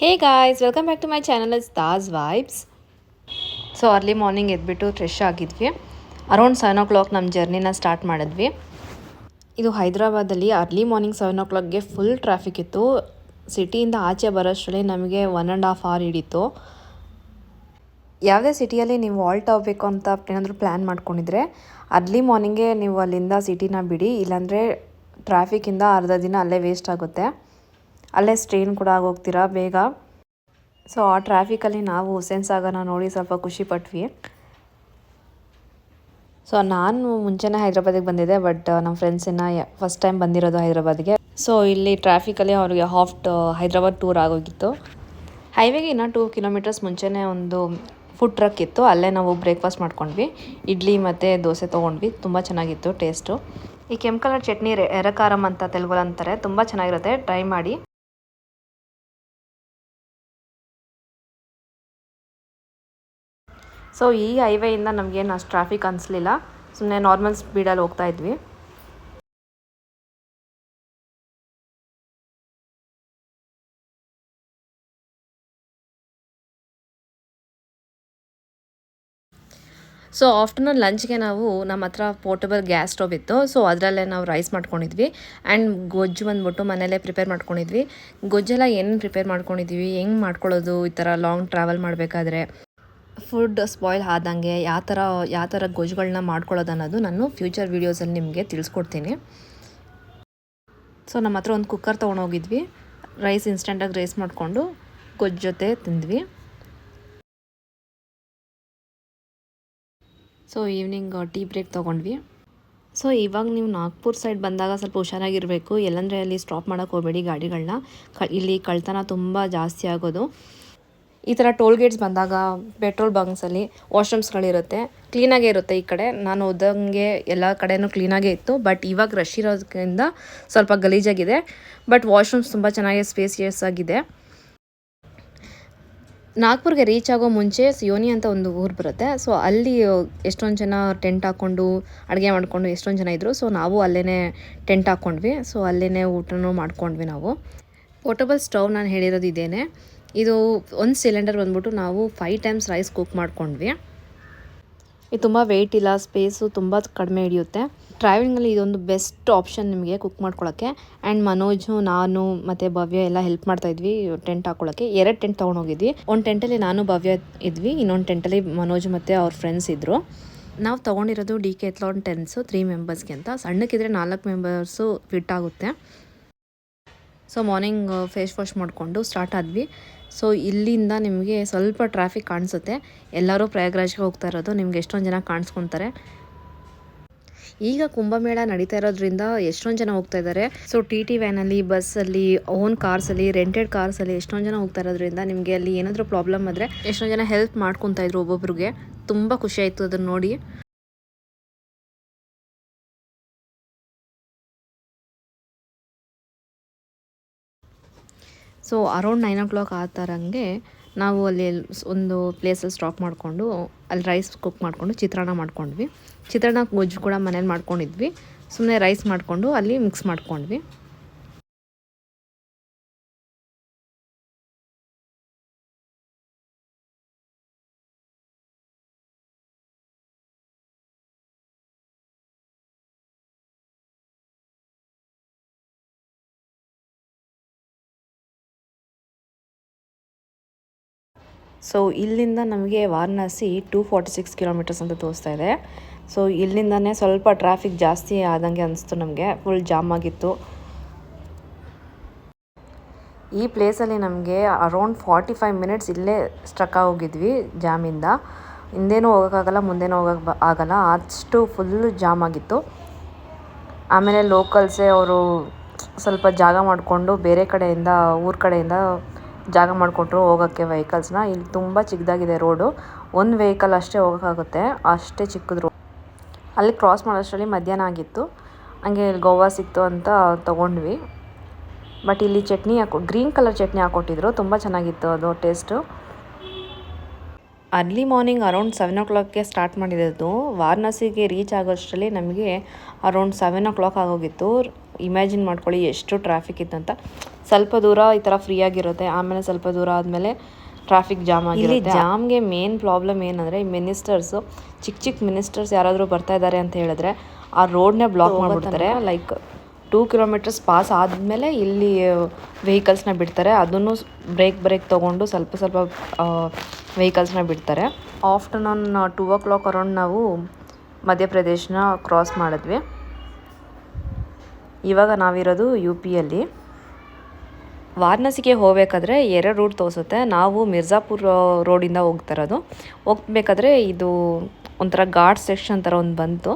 Hey guys, welcome back to my channel is Taj vibes. So early morning ಎದ್ಬಿಟ್ಟು fresh ಆಗಿದ್ವಿ. Around 7 o'clock ನಮ್ಮ ಜರ್ನಿನ start ಮಾಡಿದ್ವಿ. ಇದು ಹೈದ್ರಾಬಾದಲ್ಲಿ ಅರ್ಲಿ ಮಾರ್ನಿಂಗ್ 7 o'clockಗೆ ಫುಲ್ ಟ್ರಾಫಿಕ್ ಇತ್ತು. ಸಿಟಿಯಿಂದ ಆಚೆ ಬರೋಷ್ಟರಲ್ಲಿ ನಮಗೆ 1.5 hour ಹಿಡಿತು. ಯಾವುದೇ ಸಿಟಿಯಲ್ಲಿ ನೀವು ವಾಲ್ಟ್ ಆಗಬೇಕು ಅಂತ ಏನಾದರೂ ಪ್ಲ್ಯಾನ್ ಮಾಡ್ಕೊಂಡಿದ್ರೆ ಅರ್ಲಿ ಮಾರ್ನಿಂಗೇ ನೀವು ಅಲ್ಲಿಂದ ಸಿಟಿನ ಬಿಡಿ, ಇಲ್ಲಾಂದರೆ ಟ್ರಾಫಿಕ್ಕಿಂದ ಅರ್ಧ ದಿನ ಅಲ್ಲೇ ವೇಸ್ಟ್ ಆಗುತ್ತೆ. ಅಲ್ಲೇ ಸ್ಟ್ರೈನ್ ಕೂಡ ಆಗೋಗ್ತೀರಾ ಬೇಗ. ಸೊ ಆ ಟ್ರಾಫಿಕಲ್ಲಿ ನಾವು ಹುಸೇನ್ ಸಾಗರ್ನ ನೋಡಿ ಸ್ವಲ್ಪ ಖುಷಿ ಪಟ್ವಿ. ಸೊ ನಾನು ಮುಂಚೆನೇ ಹೈದ್ರಾಬಾದಿಗೆ ಬಂದಿದ್ದೆ, ಬಟ್ ನಮ್ಮ ಫ್ರೆಂಡ್ಸಿನ ಫಸ್ಟ್ ಟೈಮ್ ಬಂದಿರೋದು ಹೈದ್ರಾಬಾದಿಗೆ. ಸೊ ಇಲ್ಲಿ ಟ್ರಾಫಿಕಲ್ಲಿ ಅವ್ರಿಗೆ ಹೈದ್ರಾಬಾದ್ ಟೂರ್ ಆಗೋಗಿತ್ತು. ಹೈವೇಗೆ ಇನ್ನೂ 2 kilometers ಮುಂಚೆನೇ ಒಂದು ಫುಡ್ ಟ್ರಕ್ ಇತ್ತು, ಅಲ್ಲೇ ನಾವು ಬ್ರೇಕ್ಫಾಸ್ಟ್ ಮಾಡ್ಕೊಂಡ್ವಿ. ಇಡ್ಲಿ ಮತ್ತು ದೋಸೆ ತೊಗೊಂಡ್ವಿ. ತುಂಬ ಚೆನ್ನಾಗಿತ್ತು ಟೇಸ್ಟು. ಈ ಕೆಂಪು ಕಲರ್ ಚಟ್ನಿ ಎರಕಾರಂ ಅಂತ ತೆಲುಗಲ್ಲಿ ಅಂತಾರೆ, ತುಂಬ ಚೆನ್ನಾಗಿರುತ್ತೆ, ಟ್ರೈ ಮಾಡಿ. ಸೊ ಈ ಹೈವೇಯಿಂದ ನಮಗೇನು ಅಷ್ಟು ಟ್ರಾಫಿಕ್ ಅನಿಸ್ಲಿಲ್ಲ, ಸುಮ್ಮನೆ ನಾರ್ಮಲ್ ಸ್ಪೀಡಲ್ಲಿ ಹೋಗ್ತಾ ಇದ್ವಿ. ಸೊ ಆಫ್ಟರ್ನೂನ್ ಲಂಚ್ಗೆ ನಾವು ನಮ್ಮ ಹತ್ರ ಪೋರ್ಟಬಲ್ ಗ್ಯಾಸ್ ಸ್ಟವ್ ಇತ್ತು. ಸೊ ಅದರಲ್ಲೇ ನಾವು ರೈಸ್ ಮಾಡ್ಕೊಂಡಿದ್ವಿ. ಆ್ಯಂಡ್ ಗೊಜ್ಜು ಬಂದ್ಬಿಟ್ಟು ಮನೆಯಲ್ಲೇ ಪ್ರಿಪೇರ್ ಮಾಡ್ಕೊಂಡಿದ್ವಿ. ಗೊಜ್ಜೆಲ್ಲ ಏನು ಪ್ರಿಪೇರ್ ಮಾಡ್ಕೊಂಡಿದ್ವಿ, ಹೆಂಗೆ ಮಾಡ್ಕೊಳ್ಳೋದು ಈ ಥರ ಲಾಂಗ್ ಟ್ರಾವೆಲ್ ಮಾಡಬೇಕಾದ್ರೆ, ಫುಡ್ ಸ್ಪಾಯ್ಲ್ ಆದಂಗೆ ಯಾವ ಥರ ಗೊಜ್ಜುಗಳನ್ನ ಮಾಡ್ಕೊಳ್ಳೋದು ಅನ್ನೋದು ನಾನು ಫ್ಯೂಚರ್ ವೀಡಿಯೋಸಲ್ಲಿ ನಿಮಗೆ ತಿಳಿಸ್ಕೊಡ್ತೀನಿ. ಸೊ ನಮ್ಮ ಹತ್ರ ಒಂದು ಕುಕ್ಕರ್ ತೊಗೊಂಡೋಗಿದ್ವಿ. ರೈಸ್ ಇನ್ಸ್ಟೆಂಟಾಗಿ ರೈಸ್ ಮಾಡಿಕೊಂಡು ಗೊಜ್ಜು ಜೊತೆ ತಿಂದ್ವಿ. ಸೊ ಈವ್ನಿಂಗ್ ಟೀ ಬ್ರೇಕ್ ತೊಗೊಂಡ್ವಿ. ಸೊ ಇವಾಗ ನೀವು ನಾಗ್ಪುರ್ ಸೈಡ್ ಬಂದಾಗ ಸ್ವಲ್ಪ ಹುಷಾರಾಗಿರಬೇಕು. ಎಲ್ಲಂದರೆ ಅಲ್ಲಿ ಸ್ಟಾಪ್ ಮಾಡೋಕ್ಕೆ ಹೋಗಬೇಡಿ ಗಾಡಿಗಳನ್ನ. ಇಲ್ಲಿ ಕಳ್ತನ ತುಂಬ ಜಾಸ್ತಿ ಆಗೋದು. ಈ ಥರ ಟೋಲ್ ಗೇಟ್ಸ್ ಬಂದಾಗ ಪೆಟ್ರೋಲ್ ಬಂಕ್ಸಲ್ಲಿ ವಾಶ್ರೂಮ್ಸ್ಗಳಿರುತ್ತೆ, ಕ್ಲೀನಾಗೇ ಇರುತ್ತೆ. ಈ ಕಡೆ ನಾನು ಹೋದಂಗೆ ಎಲ್ಲ ಕಡೆಯೂ ಕ್ಲೀನಾಗೇ ಇತ್ತು, ಬಟ್ ಇವಾಗ ರಶ್ ಇರೋದ್ರಿಂದ ಸ್ವಲ್ಪ ಗಲೀಜಾಗಿದೆ. ಬಟ್ ವಾಶ್ರೂಮ್ಸ್ ತುಂಬ ಚೆನ್ನಾಗಿ ಸ್ಪೇಸಿಯಸ್ ಆಗಿದೆ. ನಾಗ್ಪುರ್ಗೆ ರೀಚ್ ಆಗೋ ಮುಂಚೆ ಸಿಯೋನಿ ಅಂತ ಒಂದು ಊರು ಬರುತ್ತೆ. ಸೊ ಅಲ್ಲಿ ಎಷ್ಟೊಂದು ಜನ ಟೆಂಟ್ ಹಾಕ್ಕೊಂಡು ಅಡುಗೆ ಮಾಡಿಕೊಂಡು ಎಷ್ಟೊಂದು ಜನ ಇದ್ದರು. ಸೊ ನಾವು ಅಲ್ಲೇ ಟೆಂಟ್ ಹಾಕ್ಕೊಂಡ್ವಿ. ಸೊ ಅಲ್ಲೇ ಊಟನೂ ಮಾಡ್ಕೊಂಡ್ವಿ ನಾವು. ಪೋರ್ಟಬಲ್ ಸ್ಟವ್ ನಾನು ಹೇಳಿರೋದು ಇದೇನೆ. ಇದು ಒಂದು ಸಿಲಿಂಡರ್ ಬಂದ್ಬಿಟ್ಟು ನಾವು 5 times ರೈಸ್ ಕುಕ್ ಮಾಡ್ಕೊಂಡ್ವಿ. ಇದು ತುಂಬ ವೆಯ್ಟ್ ಇಲ್ಲ, ಸ್ಪೇಸು ತುಂಬ ಕಡಿಮೆ ಹಿಡಿಯುತ್ತೆ. ಟ್ರಾವೆಲಿಂಗಲ್ಲಿ ಇದೊಂದು ಬೆಸ್ಟ್ ಆಪ್ಷನ್ ನಿಮಗೆ ಕುಕ್ ಮಾಡ್ಕೊಳ್ಳೋಕ್ಕೆ. ಆ್ಯಂಡ್ ಮನೋಜು, ನಾನು ಮತ್ತು ಭವ್ಯ ಎಲ್ಲ ಹೆಲ್ಪ್ ಮಾಡ್ತಾಯಿದ್ವಿ ಟೆಂಟ್ ಹಾಕ್ಕೊಳ್ಳೋಕ್ಕೆ. 2 ಟೆಂಟ್ ತೊಗೊಂಡೋಗಿದ್ವಿ. ಒಂದು ಟೆಂಟಲ್ಲಿ ನಾನು ಭವ್ಯ ಇದ್ವಿ, ಇನ್ನೊಂದು ಟೆಂಟಲ್ಲಿ ಮನೋಜ್ ಮತ್ತು ಅವ್ರ ಫ್ರೆಂಡ್ಸ್ ಇದ್ದರು. ನಾವು ತೊಗೊಂಡಿರೋದು ಡಿಕ್ಯಾಥ್ಲಾನ್ ಟೆಂಟ್ಸು 3 ಮೆಂಬರ್ಸ್ಗೆ ಅಂತ. ಸಣ್ಣಕ್ಕಿದ್ರೆ 4 ಮೆಂಬರ್ಸು ಫಿಟ್ ಆಗುತ್ತೆ. ಸೊ ಮಾರ್ನಿಂಗ್ ಫೇಸ್ ವಾಶ್ ಮಾಡಿಕೊಂಡು ಸ್ಟಾರ್ಟ್ ಆದ್ವಿ. ಸೊ ಇಲ್ಲಿಂದ ನಿಮಗೆ ಸ್ವಲ್ಪ ಟ್ರಾಫಿಕ್ ಕಾಣಿಸುತ್ತೆ. ಎಲ್ಲರೂ ಪ್ರಯಾಗ್ರಾಜ್ಗೆ ಹೋಗ್ತಾ ಇರೋದು ನಿಮ್ಗೆ ಎಷ್ಟೊಂದು ಜನ ಕಾಣಿಸ್ಕೊತಾರೆ. ಈಗ ಕುಂಭಮೇಳ ನಡೀತಾ ಇರೋದ್ರಿಂದ ಎಷ್ಟೊಂದು ಜನ ಹೋಗ್ತಾ ಇದ್ದಾರೆ. ಸೊ ಟಿ ವ್ಯಾನಲ್ಲಿ, ಬಸ್ಸಲ್ಲಿ, ಓನ್ ಕಾರ್ಸಲ್ಲಿ, ರೆಂಟೆಡ್ ಕಾರ್ಸಲ್ಲಿ ಎಷ್ಟೊಂದು ಜನ ಹೋಗ್ತಾ ಇರೋದ್ರಿಂದ ನಿಮಗೆ ಅಲ್ಲಿ ಏನಾದರೂ ಪ್ರಾಬ್ಲಮ್ ಆದರೆ ಎಷ್ಟೊಂದು ಜನ ಹೆಲ್ಪ್ ಮಾಡ್ಕೊತಾ ಇದ್ರು ಒಬ್ಬೊಬ್ರಿಗೆ. ತುಂಬ ಖುಷಿ ಆಯಿತು ಅದನ್ನು ನೋಡಿ. ಸೊ ಅರೌಂಡ್ 9 o'clock ಆ ಥರಂಗೆ ನಾವು ಅಲ್ಲಿ ಒಂದು ಪ್ಲೇಸಲ್ಲಿ ಸ್ಟಾಪ್ ಮಾಡಿಕೊಂಡು ಅಲ್ಲಿ ರೈಸ್ ಕುಕ್ ಮಾಡಿಕೊಂಡು ಚಿತ್ರಾನ್ನ ಮಾಡ್ಕೊಂಡ್ವಿ. ಚಿತ್ರಾನ್ನ ಗೊಜ್ಜು ಕೂಡ ಮನೇಲಿ ಮಾಡ್ಕೊಂಡಿದ್ವಿ. ಸುಮ್ಮನೆ ರೈಸ್ ಮಾಡಿಕೊಂಡು ಅಲ್ಲಿ ಮಿಕ್ಸ್ ಮಾಡ್ಕೊಂಡ್ವಿ. ಸೊ ಇಲ್ಲಿಂದ ನಮಗೆ ವಾರಣಾಸಿ 246 kilometers ಅಂತ ತೋರಿಸ್ತಾ ಇದೆ. ಸೊ ಇಲ್ಲಿಂದನೇ ಸ್ವಲ್ಪ ಟ್ರಾಫಿಕ್ ಜಾಸ್ತಿ ಆದಂಗೆ ಅನಿಸ್ತು ನಮಗೆ. ಫುಲ್ ಜಾಮ್ ಆಗಿತ್ತು. ಈ ಪ್ಲೇಸಲ್ಲಿ ನಮಗೆ ಅರೌಂಡ್ 45 minutes ಇಲ್ಲೇ ಸ್ಟ್ರಕ್ ಆಗೋಗಿದ್ವಿ ಜಾಮಿಂದ. ಹಿಂದೇನೂ ಹೋಗೋಕ್ಕಾಗಲ್ಲ, ಮುಂದೇನೂ ಹೋಗೋಕ್ಕೆ ಆಗಲ್ಲ, ಅಷ್ಟು ಫುಲ್ಲು ಜಾಮ್ ಆಗಿತ್ತು. ಆಮೇಲೆ ಲೋಕಲ್ಸೇ ಅವರು ಸ್ವಲ್ಪ ಜಾಗ ಮಾಡಿಕೊಂಡು ಬೇರೆ ಕಡೆಯಿಂದ, ಊರ ಕಡೆಯಿಂದ ಜಾಗ ಮಾಡಿಕೊಟ್ರು ಹೋಗೋಕ್ಕೆ ವೆಹಿಕಲ್ಸ್ನ. ಇಲ್ಲಿ ತುಂಬ ಚಿಕ್ಕದಾಗಿದೆ ರೋಡು. ಒಂದು ವೆಹಿಕಲ್ ಅಷ್ಟೇ ಹೋಗೋಕ್ಕಾಗುತ್ತೆ, ಅಷ್ಟೇ ಚಿಕ್ಕದು ರೋಡ್. ಅಲ್ಲಿ ಕ್ರಾಸ್ ಮಾಡೋಷ್ಟರಲ್ಲಿ ಮಧ್ಯಾಹ್ನ ಆಗಿತ್ತು. ಹಂಗೆ ಇಲ್ಲಿ ಗೋವಾ ಸಿಕ್ತು ಅಂತ ತೊಗೊಂಡ್ವಿ. ಬಟ್ ಇಲ್ಲಿ ಚಟ್ನಿ ಗ್ರೀನ್ ಕಲರ್ ಚಟ್ನಿ ಹಾಕ್ಕೊಟ್ಟಿದ್ರು, ತುಂಬ ಚೆನ್ನಾಗಿತ್ತು ಅದು ಟೇಸ್ಟು. ಅರ್ಲಿ ಮಾರ್ನಿಂಗ್ ಅರೌಂಡ್ 7 o'clockಗೆ ಸ್ಟಾರ್ಟ್ ಮಾಡಿರೋದು. ವಾರಣಾಸಿಗೆ ರೀಚ್ ಆಗೋಷ್ಟರಲ್ಲಿ ನಮಗೆ ಅರೌಂಡ್ 7 o'clock ಆಗೋಗಿತ್ತು. ಇಮ್ಯಾಜಿನ್ ಮಾಡ್ಕೊಳ್ಳಿ ಎಷ್ಟು ಟ್ರಾಫಿಕ್ ಇತ್ತು ಅಂತ. ಸ್ವಲ್ಪ ದೂರ ಈ ಥರ ಫ್ರೀಯಾಗಿರುತ್ತೆ, ಆಮೇಲೆ ಸ್ವಲ್ಪ ದೂರ ಆದಮೇಲೆ ಟ್ರಾಫಿಕ್ ಜಾಮ್ ಆಗಿರುತ್ತೆ. ಇಲ್ಲಿ ಜಾಮ್ಗೆ ಮೇನ್ ಪ್ರಾಬ್ಲಮ್ ಏನಂದರೆ ಈ ಮಿನಿಸ್ಟರ್ಸು, ಚಿಕ್ಕ ಮಿನಿಸ್ಟರ್ಸ್ ಯಾರಾದರೂ ಬರ್ತಾ ಇದ್ದಾರೆ ಅಂತ ಹೇಳಿದ್ರೆ ಆ ರೋಡ್ನೇ ಬ್ಲಾಕ್ ಮಾಡಿಬಿಡ್ತಾರೆ. ಲೈಕ್ 2 ಕಿಲೋಮೀಟರ್ಸ್ ಪಾಸ್ ಆದಮೇಲೆ ಇಲ್ಲಿ ವೆಹಿಕಲ್ಸ್ನ ಬಿಡ್ತಾರೆ. ಅದನ್ನು ಬ್ರೇಕ್ ತೊಗೊಂಡು ಸ್ವಲ್ಪ ವೆಹಿಕಲ್ಸ್ನ ಬಿಡ್ತಾರೆ. ಆಫ್ಟರ್ನೂನ್ 2 o'clock ಅರೌಂಡ್ ನಾವು ಮಧ್ಯಪ್ರದೇಶನ ಕ್ರಾಸ್ ಮಾಡಿದ್ವಿ. ಇವಾಗ ನಾವಿರೋದು UPಯಲ್ಲಿ. ವಾರಣಾಸಿಗೆ ಹೋಗಬೇಕಾದ್ರೆ 2 ರೂಟ್ ತೋರಿಸುತ್ತೆ. ನಾವು ಮಿರ್ಜಾಪುರ್ ರೋಡಿಂದ ಹೋಗ್ತಾ ಇರೋದು. ಹೋಗ್ಬೇಕಾದ್ರೆ ಇದು ಒಂಥರ ಘಾಟ್ ಸೆಕ್ಷನ್ ಥರ ಒಂದು ಬಂತು.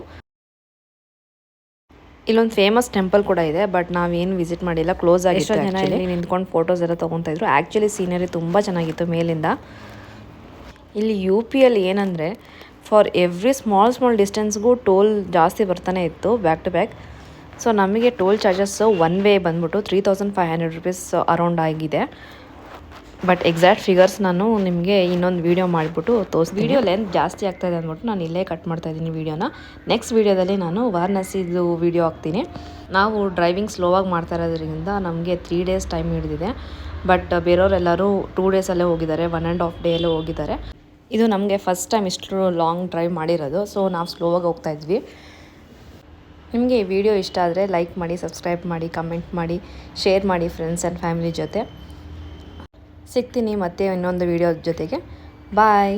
ಇಲ್ಲೊಂದು ಫೇಮಸ್ ಟೆಂಪಲ್ ಕೂಡ ಇದೆ, ಬಟ್ ನಾವೇನು ವಿಸಿಟ್ ಮಾಡಿಲ್ಲ, ಕ್ಲೋಸ್ ಆಗಿತ್ತು. ಎಷ್ಟೋ ಜನ ಇಲ್ಲಿ ನಿಂತ್ಕೊಂಡು ಫೋಟೋಸ್ ಎಲ್ಲ ತೊಗೊತಾ ಇದ್ರು. ಆ್ಯಕ್ಚುಲಿ ಸೀನರಿ ತುಂಬ ಚೆನ್ನಾಗಿತ್ತು ಮೇಲಿಂದ. ಇಲ್ಲಿ UPಯಲ್ಲಿ ಏನಂದರೆ ಫಾರ್ ಎವ್ರಿ ಸ್ಮಾಲ್ ಡಿಸ್ಟೆನ್ಸ್ಗೂ ಟೋಲ್ ಜಾಸ್ತಿ ಬರ್ತಾನೆ ಇತ್ತು, ಬ್ಯಾಕ್ ಟು ಬ್ಯಾಕ್. ಸೊ ನಮಗೆ ಟೋಲ್ ಚಾರ್ಜಸ್ ಒನ್ ವೇ ಬಂದ್ಬಿಟ್ಟು 3500 rupees ಅರೌಂಡ್ ಆಗಿದೆ. ಬಟ್ ಎಕ್ಸಾಕ್ಟ್ ಫಿಗರ್ಸ್ ನಾನು ನಿಮಗೆ ಇನ್ನೊಂದು ವೀಡಿಯೋ ಮಾಡಿಬಿಟ್ಟು ತೋರಿಸ್ತೀನಿ. ವೀಡಿಯೋ ಲೆಂತ್ ಜಾಸ್ತಿ ಆಗ್ತಾಯಿದೆ ಅಂದ್ಬಿಟ್ಟು ನಾನು ಇಲ್ಲೇ ಕಟ್ ಮಾಡ್ತಾಯಿದ್ದೀನಿ ವೀಡಿಯೋನ. ನೆಕ್ಸ್ಟ್ ವೀಡಿಯೋದಲ್ಲಿ ನಾನು ವಾರಣಾಸಿದು ವೀಡಿಯೋ ಹಾಕ್ತೀನಿ. ನಾವು ಡ್ರೈವಿಂಗ್ ಸ್ಲೋವಾಗಿ ಮಾಡ್ತಾ ಇರೋದ್ರಿಂದ ನಮಗೆ 3 days ಟೈಮ್ ಹಿಡಿದಿದೆ. ಬಟ್ ಬೇರೆಯವರೆಲ್ಲರೂ 2 daysಲ್ಲೇ ಹೋಗಿದ್ದಾರೆ, 1.5 day ಹೋಗಿದ್ದಾರೆ. ಇದು ನಮಗೆ ಫಸ್ಟ್ ಟೈಮ್ ಇಷ್ಟು ಲಾಂಗ್ ಡ್ರೈವ್ ಮಾಡಿರೋದು. ಸೊ ನಾವು ಸ್ಲೋವಾಗಿ ಹೋಗ್ತಾ ಇದ್ವಿ. ನಿಮಗೆ ಈ ವಿಡಿಯೋ ಇಷ್ಟ ಆದರೆ ಲೈಕ್ ಮಾಡಿ, ಸಬ್ಸ್ಕ್ರೈಬ್ ಮಾಡಿ, ಕಮೆಂಟ್ ಮಾಡಿ, ಶೇರ್ ಮಾಡಿ ಫ್ರೆಂಡ್ಸ್ ಆ್ಯಂಡ್ ಫ್ಯಾಮಿಲಿ ಜೊತೆ. ಸಿಗ್ತೀನಿ ಮತ್ತೆ ಇನ್ನೊಂದು ವಿಡಿಯೋ ಜೊತೆಗೆ. ಬಾಯ್.